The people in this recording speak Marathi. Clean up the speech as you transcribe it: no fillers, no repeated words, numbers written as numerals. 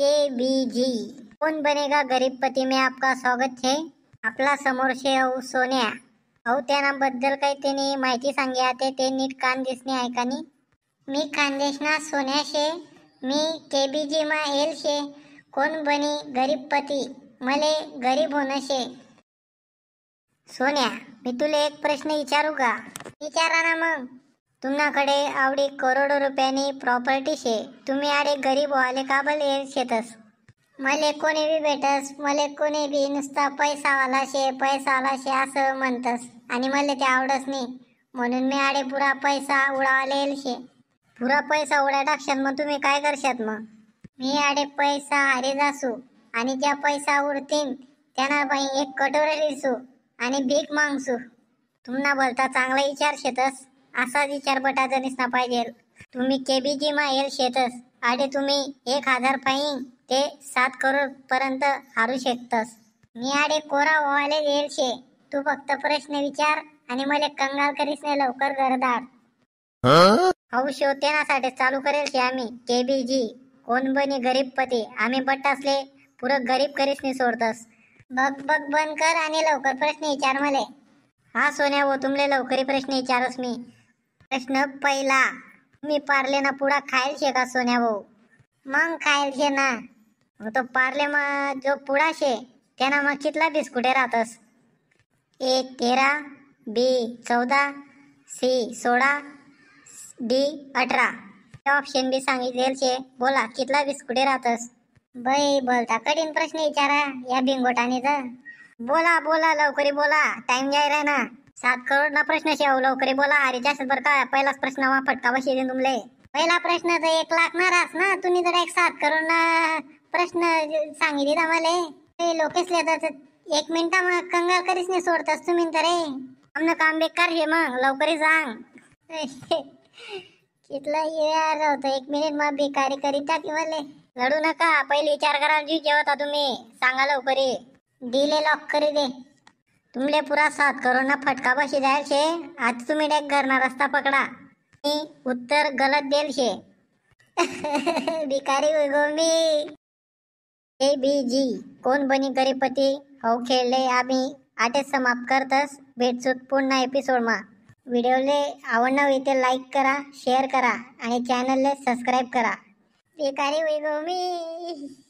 KBG कौन बनेगा गरीबपती में आपका स्वागत है। आपला समोर शे सोन्या त्यानाबद्दल काही त्यांनी माहिती सांगी आते ते नीट कान दिसणे ऐकानी। मी खानदेशना सोन्या शे, मी KBG मा येल शे। कोण बनी गरीबपती, मले गरीब होणं शे। सोन्या, मी तुले एक प्रश्न विचारू का? विचारा ना मग। तुमनाकडे आवडी करोडो रुपयानी प्रॉपर्टी शे, तुम्ही आडे गरीब व्हाले का बल येल शेतस? मले कोणी बी भेटस, मले कोणी बी नुसता पैसावाला शे असं म्हणतस आणि मले ते आवडस नाही, म्हणून मी आडे पुरा पैसा उडावाले येल शे। पुरा पैसा उडा टाकशात मग तुम्ही काय करशात? मग मी आडे पैसा हारी जासू आणि ज्या पैसा उडतीन त्यांना बाई एक कटोरे दिसू आणि भीक मागसू। तुम्हाला बोलता चांगला विचार शेतस, असा विचार बटाचा दिसना पाहिजे। तुम्ही KBG मा येल शेतस, आडे तुम्ही 1000 पाईन ते 7 करोड पर्यंत हारू शकतस। मी आडे कोरा व्हायला येल शे, तू फक्त प्रश्न विचार आणि मला कंगाल करीस नाही लवकर घरदार। शो तेनासाठी चालू करेल शे आम्ही KBG कोण बनी गरीबपती। आम्ही बट्टासले पुरं गरीब करीस नाही सोडतस। बग बंद कर आणि लवकर प्रश्न विचार मले। हा सोन्या, वो तुमले लवकरी प्रश्न विचारस मी। प्रश्न पहिला, मी पार्ले ना पुडा खायल शे का सोन्या भाऊ? मग खायल शे ना। तो पार्ले में जो पुडा शे त्याना मग कितला बिस्कुटे राहतस? A 13, B 14, C 16, D 18। Option बी सांगितलेल शे, बोला कितला बिस्कुटे राहतस? बाई बोलता कठीण प्रश्न विचारा या बिंगोटाने तर। बोला बोला लवकरी बोला, टाइम जाय रहा ना। 7 करोड ना प्रश्न शे, लवकरी बोला। अरे जास्त बर का पहिलाच प्रश्न वा फटका बशी देईन तुमले। पहिला प्रश्न तर 1 लाख ना रास ना, तुम्ही जर 7 करोड ना प्रश्न सांगितले आम्हाला। ते लोकेसले तर 1 मिनिटा मग कंगाल करीस नाही सोडतस तुम्ही तर रे। आमनं काम बेकार हे, मग लवकरी सांग। कितला यार होतं 1 मिनिट मग बेकारी करीत टाकी मले। लढू नका, पहिले विचार करा जी जेवता तुम्ही, सांगा लवकरी। दिले लॉक करी दे। तुमले पुरा 7 करोड ना फटका बशी जायल शे। आज तुम्ही डायरेक्ट घरना रस्ता पकडा। मी उत्तर गलत देल शे। भिकारी होय गो मी। KBG कोण बनी गरीबपती खेळले आम्ही आटेच समाप्त करतस। भेटसूत पुन्हा एपिसोड मा। व्हिडिओले आवडना होई ते लाईक करा, शेअर करा आणि चॅनलले सबस्क्राईब करा। भिकारी होय गो मी।